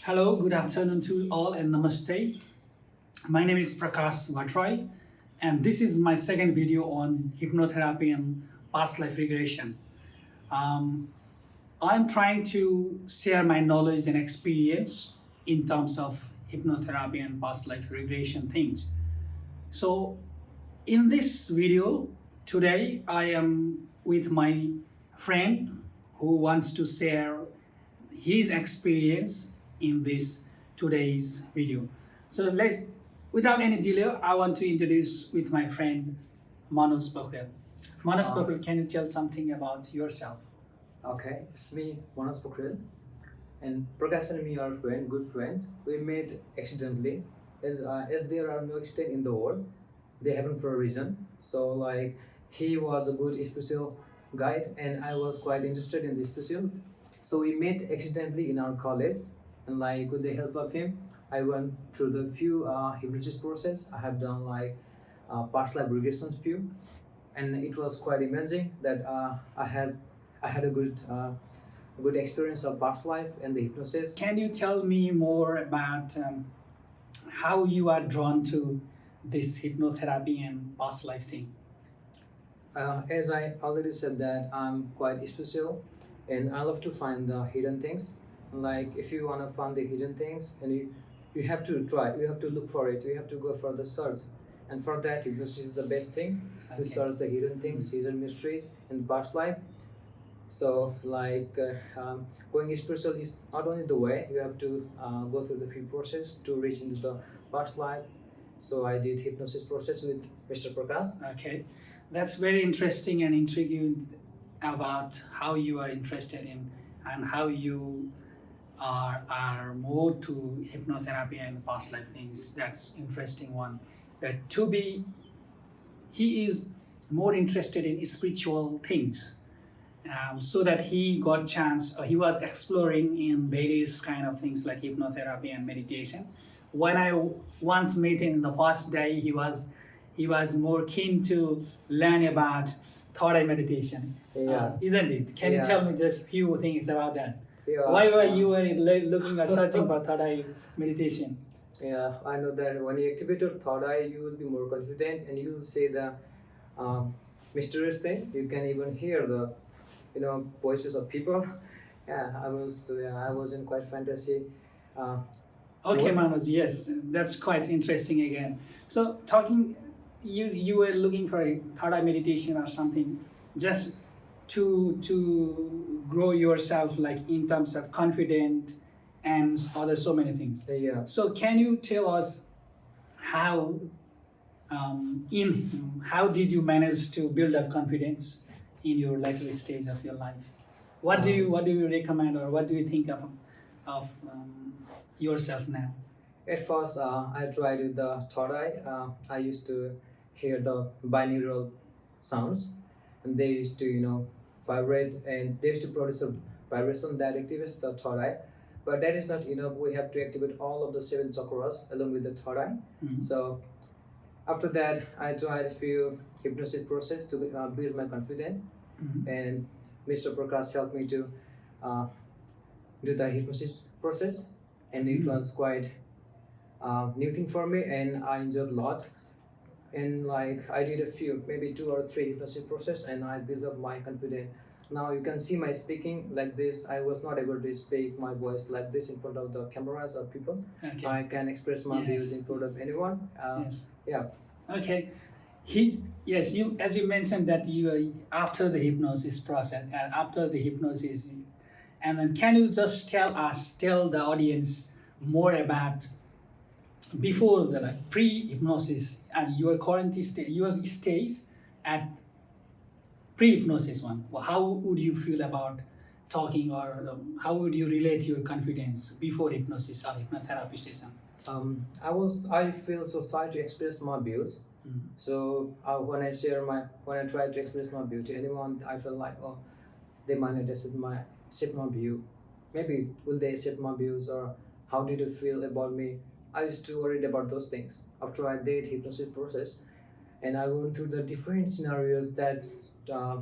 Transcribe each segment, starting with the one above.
Hello, good afternoon to all and namaste. My name is Prakash Vatrai and this is my second video on hypnotherapy and past life regression. Um, I'm trying to share my knowledge and experience in terms of hypnotherapy and past life regression things. So, in this video today, I am with my friend who wants to share his experience in this today's video. So let's, without any delay, I want to introduce with my friend Manoj Pokhrel. Manoj Pokhrel, can you tell something about yourself? Okay, it's me, Manas Pokhrel, and Prakash and me are friend, good friend. We met accidentally, as there are no accident in the world, they happen for a reason. So he was a good special guide, and I was quite interested in the special. So we met accidentally in our college, and with the help of him, I went through the few hypnosis process. I have done past life regression few, and it was quite amazing that I had a good experience of past life and the hypnosis. Can you tell me more about how you are drawn to this hypnotherapy and past life thing? As I already said that I'm quite special, and I love to find the hidden things. If you want to find the hidden things, and you have to try, you have to look for it, you have to go for the search, and for that hypnosis is the best thing to Okay. search the hidden things, hidden mysteries in the past life. So going spiritual is not only the way you have to go through the few process to reach into the past life. So I did hypnosis process with Mr. Prakash. Okay, that's very interesting and intriguing about how you are interested in and how you are more to hypnotherapy and past life things. That's interesting one. That to be, he is more interested in spiritual things. So that he got chance, he was exploring in various kind of things like hypnotherapy and meditation. When I once met him the first day, he was more keen to learn about third eye meditation. Yeah. Isn't it? Can you Yeah. tell me just few things about that? Yeah, Why were you looking or searching for third eye meditation? Yeah, I know that when you activate your third eye, you will be more confident, and you will say the mysterious thing. You can even hear the voices of people. I was in quite fantasy. Uh, Okay, What? Manoj, yes, that's quite interesting again. So talking, you were looking for a third eye meditation or something, just to grow yourself like in terms of confident and other so many things. yeah. So can you tell us how how did you manage to build up confidence in your later stage of your life? What do you recommend or what do you think of yourself now? At first, I tried with the third eye. I used to hear the binaural sounds, and they used to vibrate, and they used to produce a vibration that activates the third eye. But that is not enough. We have to activate all of the seven chakras along with the third eye. Mhm. So after that, I tried a few hypnosis process to build my confidence, Mhm. and Mr. Prakash helped me to uh, do the hypnosis process, and it Mhm. was quite new thing for me, and I enjoyed a lot. And I did a few, maybe two or three hypnosis process, and I built up my confidence. Now you can see my speaking like this. I was not able to speak my voice like this in front of the cameras or people. Okay. I can express my views in Yes. front of anyone. Yes. Yeah. Okay. Yes, you as you mentioned that you after the hypnosis process and after the hypnosis, and then can you just tell the audience more about before the like pre-hypnosis and your current state, your stage at pre-hypnosis one. Well, how would you feel about talking or how would you relate your confidence before hypnosis or hypnotherapy session? I feel so shy to express my views. Mhm. So when I try to express my view to anyone, I feel like, oh, they might not accept my view. Maybe will they accept my views, or how did you feel about me? I used to worry about those things. After I did hypnosis process, and I went through the different scenarios uh,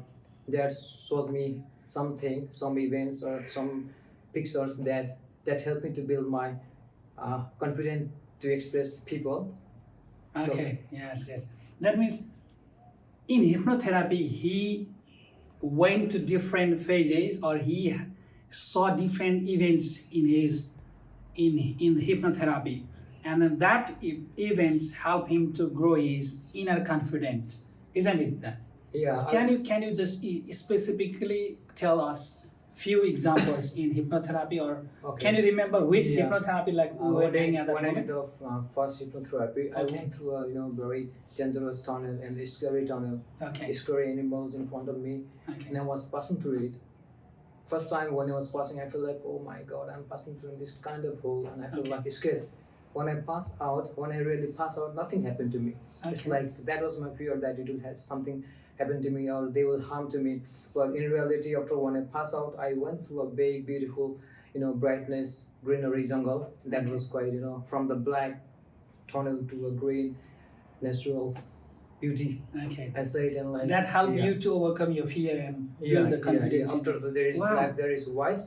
that showed me something, some events or some pictures that that helped me to build my confidence to express people. So- Okay, yes, yes. That means in hypnotherapy, he went to different phases, or he saw different events in his in the hypnotherapy, and then that events help him to grow his inner confidence, isn't it? That Yeah. can you just specifically tell us few examples in hypnotherapy, or Okay. can you remember which Yeah. hypnotherapy like we were doing at that when I moment? did the first hypnotherapy, I Okay. went through a very dangerous tunnel and scary tunnel, Okay, scary animals in front of me, and okay, I was passing through it. First time when I was passing, I felt like, oh my god, I'm passing through this kind of hole, and I felt Okay. like scared. When I passed out, when I really passed out, nothing happened to me. It's Okay. like that was my fear that it will have something happen to me or they will harm to me. But in reality, after when I passed out, I went through a big, beautiful, brightness, greenery jungle. That Okay. was quite, from the black tunnel to a green, natural beauty. okay. I saw it and like That helped yeah. you to overcome your fear and Yeah, build the confidence. in After you. there is Wow. black, there is white.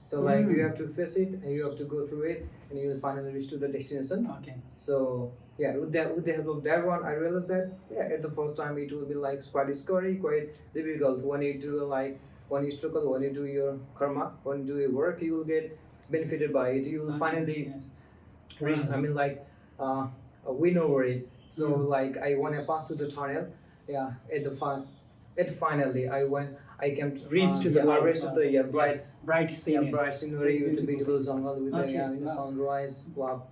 So like Mm. you have to face it and you have to go through it and you will finally reach to the destination. Okay. So yeah, with the help of that one, I realized that at the first time it will be like quite scary, quite difficult. When you do when you struggle, when you do your karma, when you do your work, you will get benefited by it. You will Okay, finally yes. reach. Wow. I mean like win over it. So Mm. like when I passed through the tunnel, yeah, finally I came to Reach to the I goal, reached to the bright. Yes. Bright scenery. Bright scenery with the beautiful things. jungle with Okay, the wow. sunrise. Wow,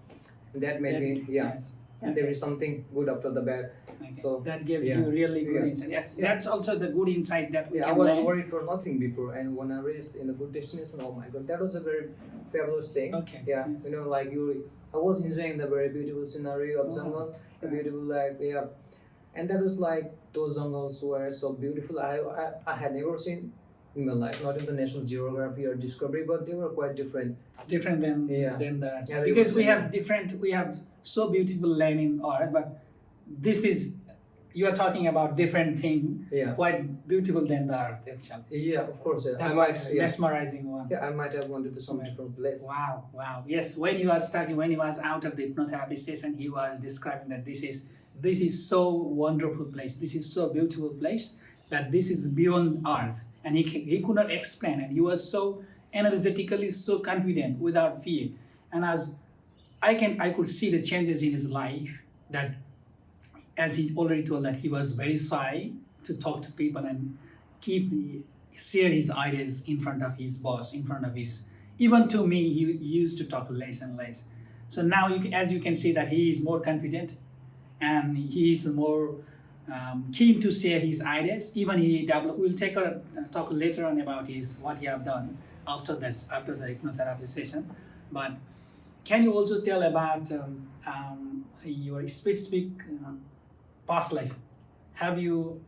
and that made me Yes. And there is something good after the bad. Okay. So, that gave yeah. you really good Yeah. insight. Yes. Yeah. That's also the good insight that we Yeah, I can was learn. worried for nothing before, and when I reached in a good destination, oh my god, that was a very fabulous thing. Okay. Yeah, Yes. like I was enjoying the very beautiful scenery of Oh, jungle, a right. beautiful and that was like those jungles were so beautiful. I had never seen in my life, not in the National Geography or Discovery, but they were quite different. Different than Yeah. that. Yeah, they Because were we have different. we have so beautiful land in Earth, but this is, you are talking about different thing, Yeah, quite beautiful than the Earth itself. yeah, of course. Yeah. That I might, was yeah. mesmerizing one. Yeah, I might have wanted to some different place. Wow, wow. Yes, when he was starting, when he was out of the hypnotherapy session, he was describing that this is so wonderful place. This is so beautiful place that this is beyond Earth, and he could not explain, and he was so energetically so confident without fear. And as I could see the changes in his life, that as he already told that he was very shy to talk to people and share his ideas in front of his boss, in front of his, even to me, he used to talk less and less. So now, as you can see, that he is more confident, and he is more keen to share his ideas. Even we'll talk later on about what he have done after the hypnotherapy session. But can you also tell about your specific past life? Have you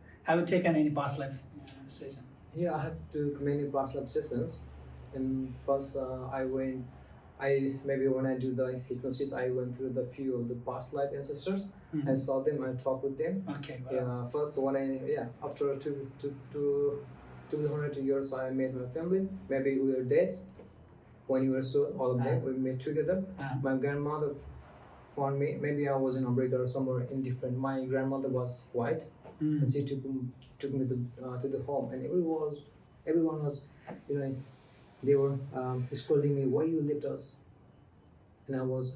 taken any past life session? Yeah, I have took many past life sessions. And first, maybe when I do the hypnosis, I went through the few of the past life ancestors. I saw them, I talked with them. Okay. Wow. Yeah, first after 200 years, I met my family. Maybe we were dead when we were so all of them. We met together. My grandmother found me. Maybe I was in America or somewhere indifferent. My grandmother was white, and she took me to the home, and everyone was, they were scolding me, why you left us? And I was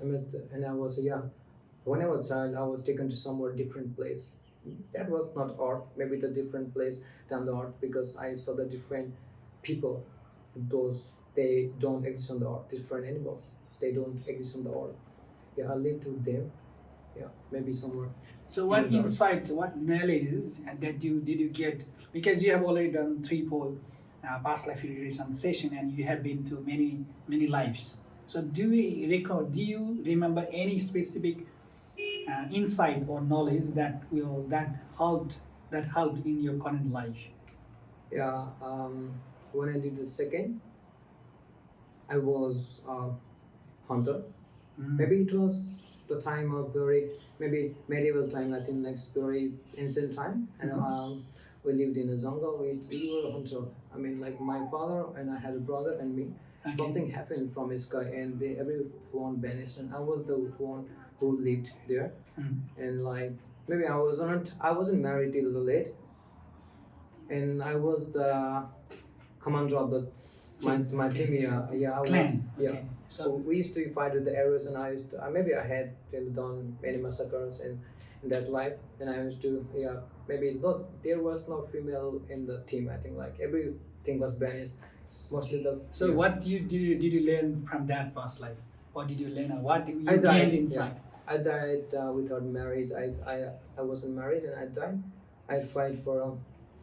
when I was a child, I was taken to somewhere different place. That was not art, maybe the different place than the art, because I saw the different people. They don't exist on the earth. Different animals, they don't exist on the earth. Yeah, I lived with them. Yeah, maybe somewhere. So what in the earth. insight, what knowledge did you get? Because you have already done 3-fold past life regression session, and you have been to many lives. So do you remember any specific insight or knowledge that helped in your current life? Yeah, when I did the second, I was hunter. Maybe it was the time of maybe medieval time, I think, next very ancient time, and we lived in a jungle. We were a hunter. I mean, like my father and I had a brother and me, Okay. Something happened from the sky, and everyone vanished, and I was the one who lived there. Mm. And like maybe I wasn't married till late, and I was the commander of the my Okay. team. I was. Clan. Yeah. Okay. So So we used to fight with the arrows, and I used to, maybe I had done many massacres in that life, and I used to maybe not there was no female in the team. I think like everything was banished, mostly the. so yeah. what did you learn from that past life? What did you learn? Or what you I died, gained inside? I died without married. I wasn't married, and I died. I fight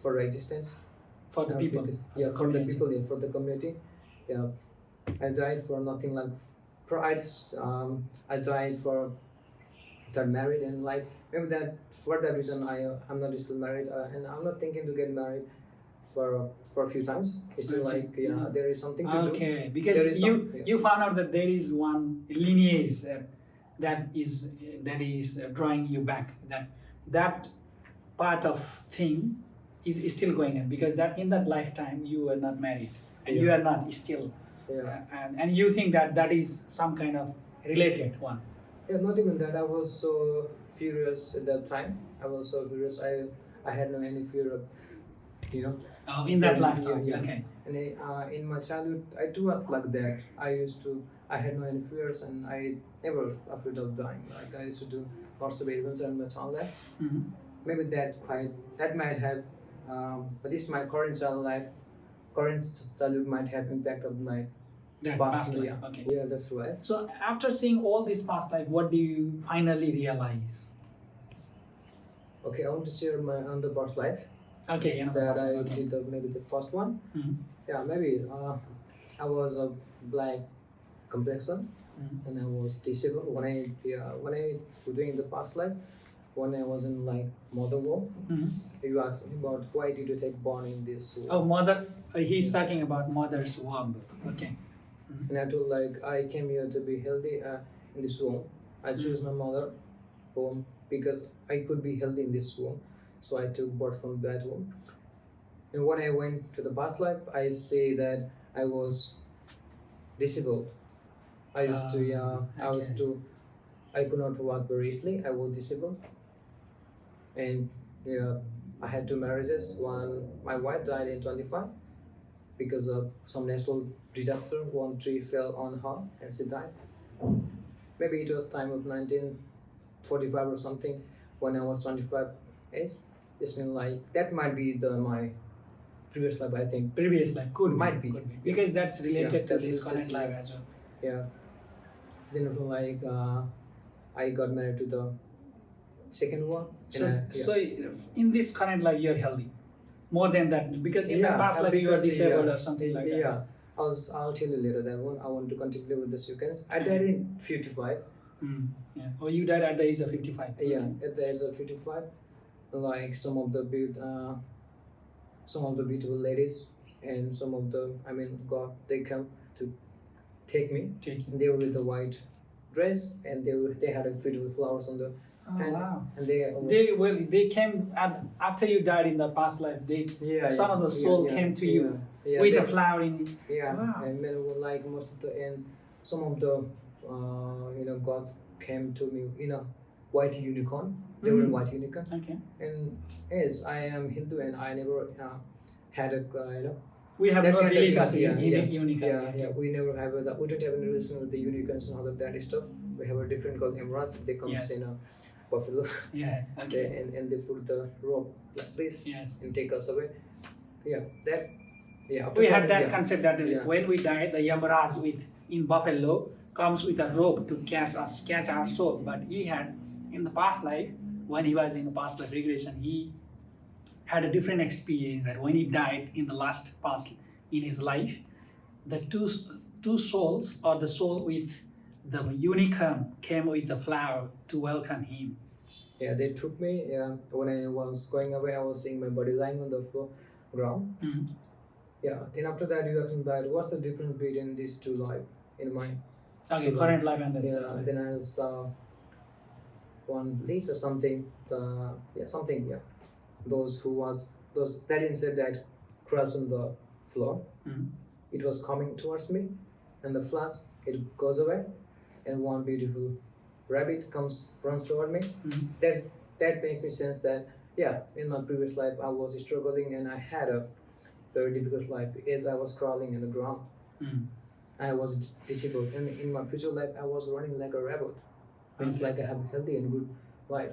for existence. For the people. Because, for the for the community. people, for the community. Yeah, I died for nothing like pride. I died for that married, and like maybe that for that reason I'm not still married, and I'm not thinking to get married for a few times. It's still Okay. like there is something to do. Okay, because There is you some- yeah. you found out that there is one lineage that is drawing you back. That part of thing is still going on, because that in that lifetime you were not married and you Yeah. are not still, Yeah. and you think that is some kind of related one. Yeah, not even that. I was so furious at that time. I was so furious. I had no any fear of, Oh, in that Yeah, lifetime. yeah. Okay. And in my childhood, I too was like that. I had no any fears, and I never afraid of dying. Like I used to do lots of events and all that. Mhm. Maybe that might have, but this my current childhood might have impact of my That past. past life. Yeah. Okay. Yeah, that's right. So after seeing all this past life, what do you finally realize? Okay, I want to share my another past life Okay, that past I life. Okay. did maybe the first one. Mhm. Yeah, maybe I was a black complexion, Mhm. and I was disabled when I was doing the past life, when I was in like mother womb. Mhm. You asked me about why did you take born in this womb? Oh, mother. He's talking about mother's womb. Okay. And I told like I came here to be healthy in this womb. I chose my mother womb because I could be healthy in this womb, so I took birth from that womb. And when I went to the past life, I say that I was disabled. I used to okay. I could not walk very easily. I was disabled, and I had two marriages. One, my wife died in 25 because of some natural disaster. One tree fell on her and she died. Maybe it was time of 1945 or something when I was 25 age. It's been like that might be my previous life. I think. Previous life could Might be. could be, because that's related Yeah, to that's this related current to life life. as well. Yeah. Then I feel like I got married to the second one. So, and so in this current life, you're healthy. More than that, because in the past life you were because, disabled or something like that. Yeah, I'll tell you later that one. I want to continue with the sequence. I died in 55. Mm, yeah. Oh, you died at the age of 55. Yeah, Okay. at the age of 55. Like some of the beautiful ladies and some of the God, they come to take me. Taking. They were with the white dress, and they had a beautiful flowers on the Oh, hand, wow. and They came after you died in the past life. Some of the soul came to you with a flower in it. Yeah, Wow. and then like most of the and some of the God came to me in a white unicorn. They were in white unicorn, Okay. and yes, I am Hindu, and I never had a We have that no kind of religious unicorn, unicorn. we never have a, we don't have any relation with the unicorns and all of that stuff. We have a different called emeralds. They come Yes. in a buffalo, Yeah. Okay. and they put the rope like this Yes. and take us away. Yeah, that. Yeah, after We had that yeah. concept that Yeah. when we die, the Yamaraj in buffalo comes with a rope to catch our soul. But he had in the past life, when he was in the past life regression, he had a different experience that when he died in the last past in his life, the two souls, or the soul with the unicorn, came with the flower to welcome him. Yeah, they took me. When I was going away, I was seeing my body lying on the ground. Mhm. Yeah. Then after that, you asked me that what's the difference between these two life in mine? Okay, current life and the Yeah. Then I saw one lease or something. Something. Yeah. Those that insect that crashed on the floor. Mhm. It was coming towards me, and the flash it goes away, and one beautiful rabbit runs toward me. That makes me sense that yeah, in my previous life I was struggling and I had a very difficult life as I was crawling in the ground. I was disabled, and in my future life I was running like a rabbit. Means like I have a healthy and good life.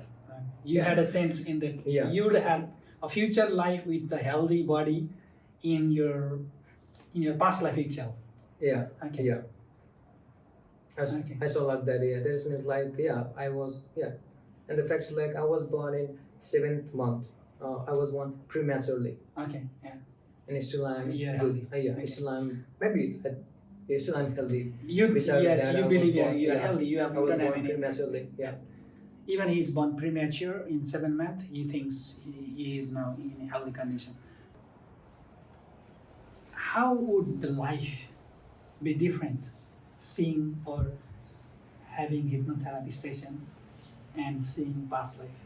You had a sense in that you would have a future life with a healthy body in your past life itself. Yeah. Okay. Yeah. I saw like that. Yeah. That is means like I was and the fact is like I was born in 7th month. I was born prematurely. Okay. Yeah. And still I'm Yeah. good. Still I'm maybe. Still I'm healthy. You Besides yes, that, you I believe was born- you are healthy. You have I was don't have born any. prematurely. Yeah. Even he's born premature in 7th month. He thinks he is now in a healthy condition. How would the life be different, seeing or having hypnotherapy session and seeing past life?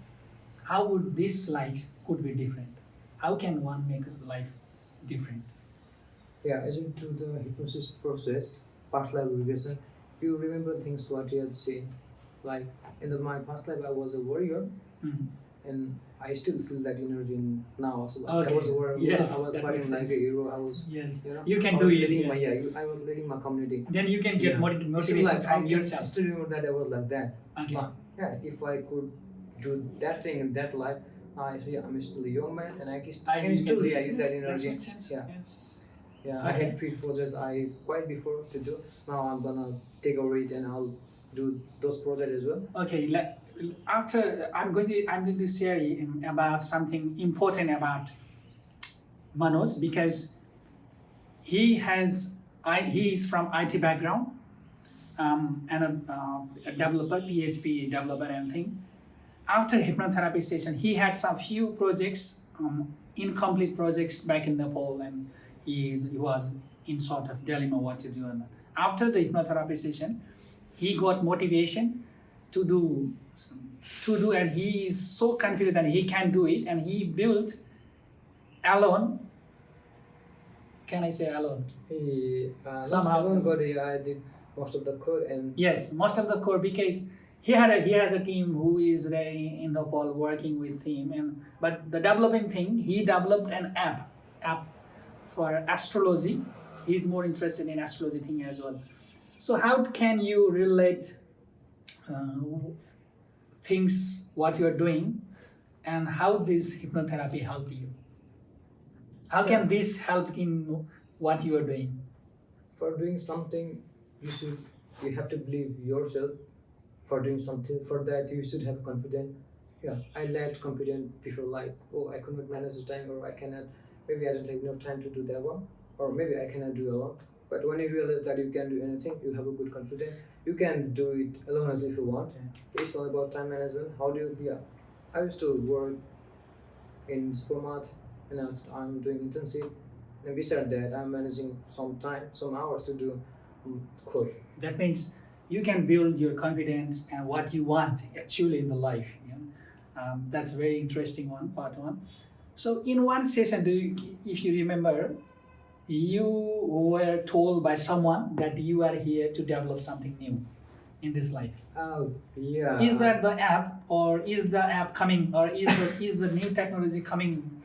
How would this life could be different? How can one make a life different? Yeah, as you do the hypnosis process, past life regression, you remember things what you have seen. Like my past life, I was a warrior, and I still feel that energy now. Also, like I was a warrior. Yes, I was that fighting makes like a sense. hero. I was. Yes, You know, you can I do was it. leading Yes. I was leading my community. Then you can get Yeah. motivation It's like from I yourself. still remember that I was like that. Okay. But, yeah, if I could do that thing in that life, I see I'm still a young man, and I can You still do use that That energy. makes sense. Yeah. Yes. Yeah, I Okay. had few projects I quite before to do. Now I'm gonna take over it and I'll do those projects as well. Okay. After I'm going to share about something important about Manoj, because he is from IT background, and a developer, PHP developer and thing. After hypnotherapy session, he had some few projects, incomplete projects back in Nepal, and he was in sort of dilemma what to do. And after the hypnotherapy session, he got motivation to do, and he is so confident that he can do it, and he built alone. Can I say alone? Somehow, but I did most of the code and Yes, most of the core, because he has a team who is there in Nepal working with him, but the developing thing, he developed an app for astrology. He's more interested in astrology thing as well. So how can you relate things what you are doing, and how this hypnotherapy help you? How can this help in what you are doing? for doing something you have to believe yourself. For doing something for that you should have confidence. Yeah, I lacked confidence before, like I could not manage the time, or I cannot, maybe I don't have enough time to do that one, or maybe I cannot do alone. But when you realize that you can do anything, you have a good confidence, you can do it alone as if you want. It's all about time management. How do you I used to work in supermarket, and now I'm doing internship, and beside that I'm managing some hours to do code. That means you can build your confidence and what you want actually in the life. That's very interesting part one. So in one session, if you remember, you were told by someone that you are here to develop something new in this life. Oh yeah. Is that the app, or is the app coming, or is the new technology coming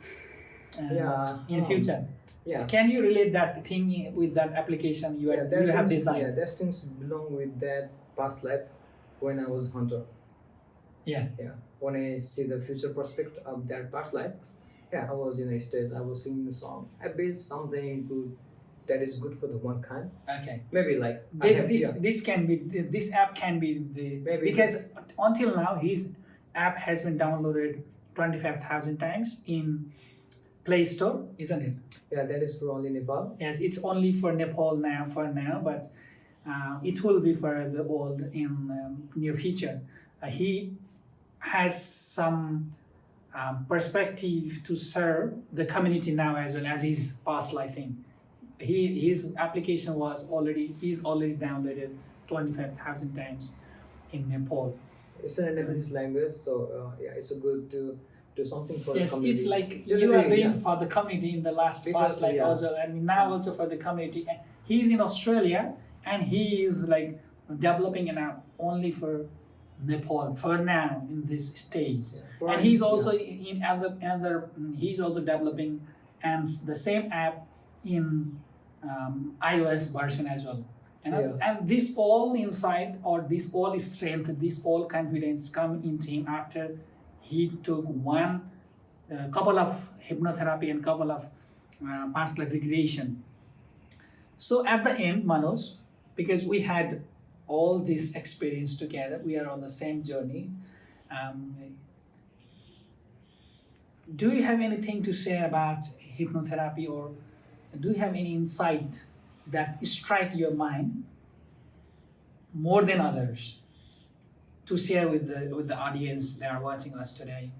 in future? Yeah. Can you relate that thing with that application you have designed? Yeah, those things belong with that past life when I was a hunter. Yeah. Yeah. When I see the future prospect of that past life, I was in a stage, I was singing a song. I built something good that is good for the mankind. Okay. Maybe like this app can be because until now his app has been downloaded 25,000 times in Play Store, isn't it? Yeah, that is for only Nepal. Yes, it's only for Nepal for now, but it will be for the world in near future. He has some perspective to serve the community now as well as his past life thing. His application is already downloaded 25,000 times in Nepal. It's an Nepalese language, so it's a good to do something for the community. It's like you are doing for the community in the past life also, and now also for the community. He's in Australia, and he is like developing an app only for Nepal for now in this stage. For And an- he's also yeah. in other he's also developing and the same app in iOS version as well. And this all insight or this all strength, this all confidence come into him after he took one couple of hypnotherapy and couple of past life regression. So at the end, Manoj, because we had all this experience together, we are on the same journey. Um, do you have anything to say about hypnotherapy, or do you have any insight that strike your mind more than others to share with the audience that are watching us today?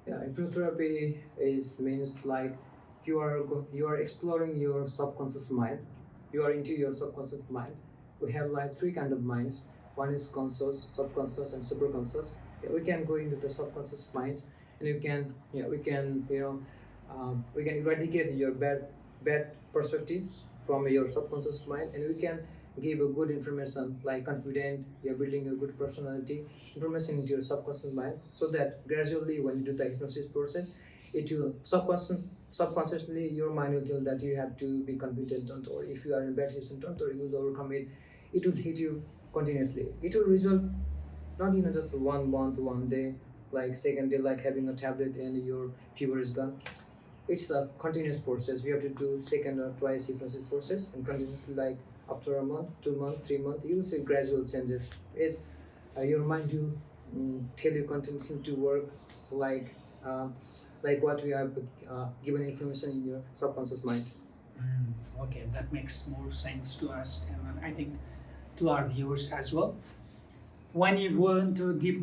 Yeah, hypnotherapy is means like you are exploring your subconscious mind. You are into your subconscious mind. We have like three kind of minds. One is conscious, subconscious, and superconscious. Yeah, we can go into the subconscious minds, and we can eradicate your bad perspectives from your subconscious mind, and we can give a good information like confident. You're building a good personality information into your subconscious mind, so that gradually when you do the hypnosis process, it will subconsciously your mind will tell that you have to be confident, don't, or if you are in a bad situation, don't, or you will overcome it. It will hit you continuously. It will result not in just 1 month, 1 day, like second day, like having a tablet and your fever is gone. It's a continuous process. We have to do second or twice hypnosis process and continuously, like after a month, 2 months, 3 months, you will see gradual changes. Is your mind will tell you continuously to work like what we have given information in your subconscious mind. Okay, that makes more sense to us, and I think to our viewers as well. When you go into deep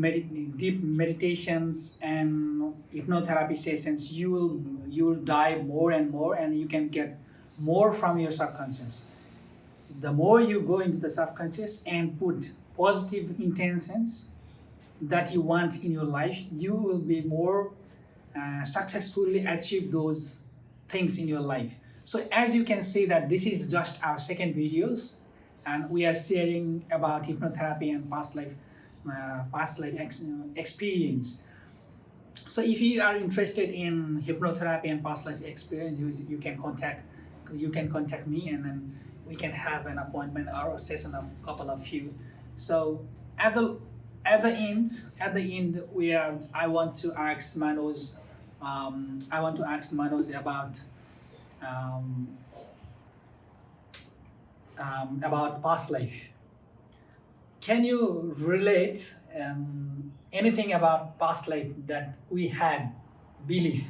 meditations and hypnotherapy sessions, you will dive more and more, and you can get more from your subconscious. The more you go into the subconscious and put positive intentions that you want in your life, you will be more successfully achieve those things in your life. So as you can see that this is just our second videos, and we are sharing about hypnotherapy and past life experience. So if you are interested in hypnotherapy and past life experience, you can contact me, and then we can have an appointment or a session of couple of you. So at the end I want to ask Manoj about past life. Can you relate anything about past life that we had belief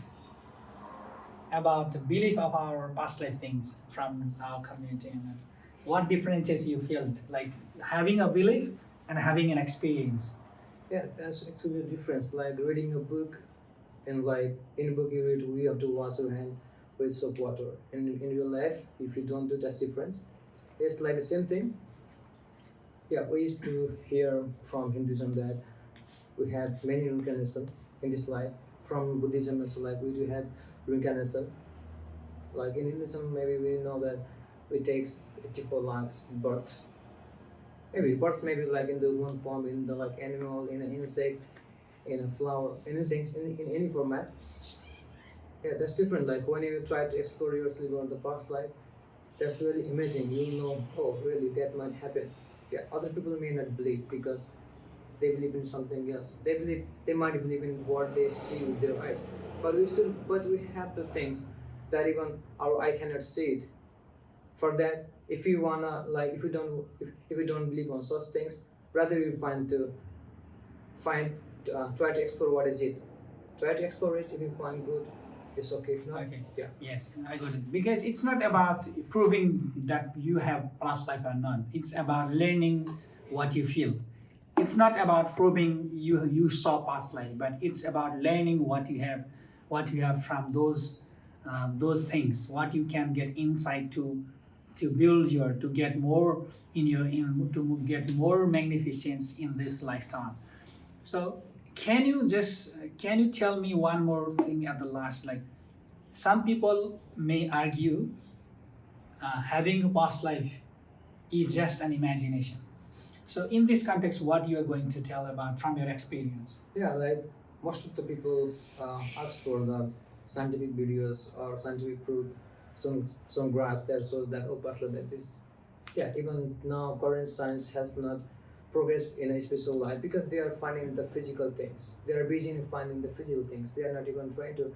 about the belief of our past life things from our community, and what differences you felt like having a belief and having an experience? Yeah, that's actually a difference. Like reading a book, and like in a book you read, we have to wash your hand with soap water. And in real life, if you don't do that difference, it's like the same thing. Yeah, we used to hear from Hinduism that we had many reincarnation in this life. From Buddhism also, like we do have reincarnation. Like in Hinduism, maybe we know that it takes 84 lakhs births. Maybe births, maybe like in the one form, in the like animal, in an insect, in a flower, anything, in any format. Yeah, that's different. Like when you try to explore yourself on the past life, that's really amazing. You know, oh, really, that might happen. Yeah, other people may not believe because they believe in something else. They might believe in what they see with their eyes. But we have the things that even our eye cannot see it. For that, if you wanna like, if you don't believe on such things, rather you try to explore what is it. Try to explore it. If you find good, it's okay. If not, Okay. yeah. Yes, I got it. Because it's not about proving that you have past life or not. It's about learning what you feel. It's not about proving you saw past life, but it's about learning what you have from those things. What you can get insight to build to get more to get more magnificence in this lifetime. So can you tell me one more thing at the last? Like some people may argue having a past life is just an imagination. So in this context, what you are going to tell about from your experience? Yeah, like most of the people ask for the scientific videos or scientific proof, some graph that shows that oh, past life that is. Yeah, even now current science has not progressed in a spiritual life because they are finding the physical things. They are busy in finding the physical things. They are not even trying to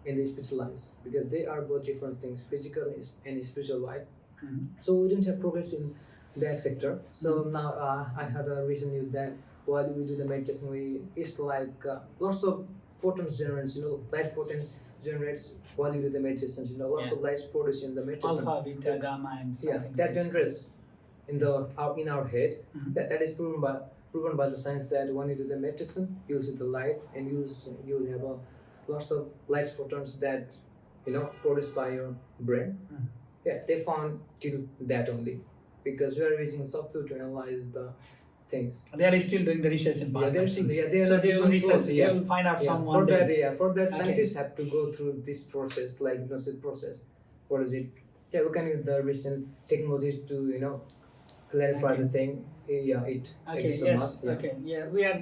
in the spiritual lives because they are both different things, physical and spiritual life. Mhm. So we don't have progress in that sector. So now I had a recent news that while we do the meditation, it's like lots of photons generates, light photons generates while you do the meditation. Lots Yeah. of lights produced in the meditation. Alpha, beta, gamma, and Yeah, something. that like this. generates in our head. Mhm. That is proven by the science that when you do the meditation, you'll see the light and you'll have lots of light photons that produced by your brain. Mhm. Yeah, they found till that only because we are using software to analyze the things. They are still doing the research in past they're lives. still, they are So not they will even research. close, They will find out some for one that, day. for that, Okay. scientists have to go through this process, like hypnosis process. What is it? Yeah, we can use the recent technologies to clarify Okay. the thing. Yeah, it Okay. exists or Yes. not. Yeah. Okay. Yeah. We are.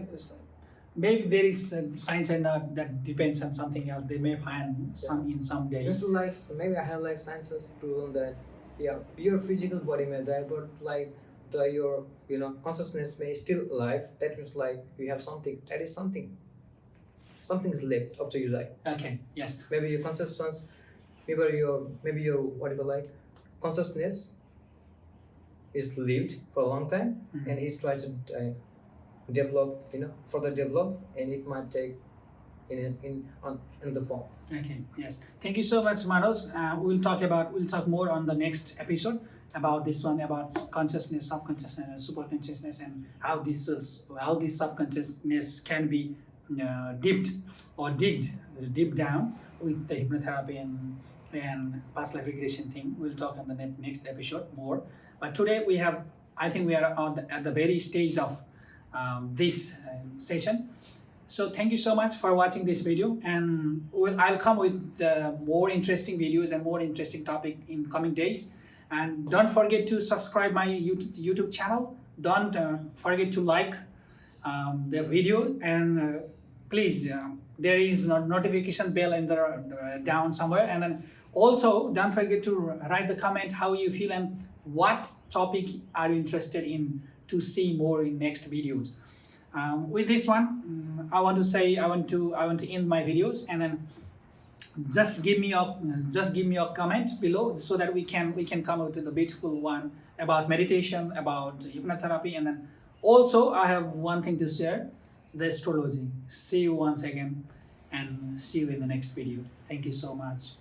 Maybe there is science and that depends on something else. They may find some in some days. Just like maybe I have like science has proven that your physical body may die, but like your consciousness may still alive. That means like you have something. That is something. Something is left after you die. Okay. Yes. Maybe your consciousness, maybe your whatever like consciousness is lived for a long time Mhm. and is trying to develop, further develop, and it might take in the form. Okay. Yes. Thank you so much, Manos. We'll talk more on the next episode about this one, about consciousness, subconsciousness, and super consciousness, and how this subconsciousness can be dipped or deep down with the hypnotherapy and past life regression thing. We'll talk on the next episode more. But today I think we are at the very stage of this session. So thank you so much for watching this video, and I'll come with more interesting videos and more interesting topic in coming days. And don't forget to subscribe my YouTube channel. Don't forget to like the video, and please there is notification bell in the down somewhere, and then also don't forget to write the comment how you feel and what topic are you interested in to see more in next videos. With this one, I want to end my videos, and then just give me a comment below so that we can come out with a beautiful one about meditation, about hypnotherapy, and then also I have one thing to share: the astrology. See you once again, and see you in the next video. Thank you so much.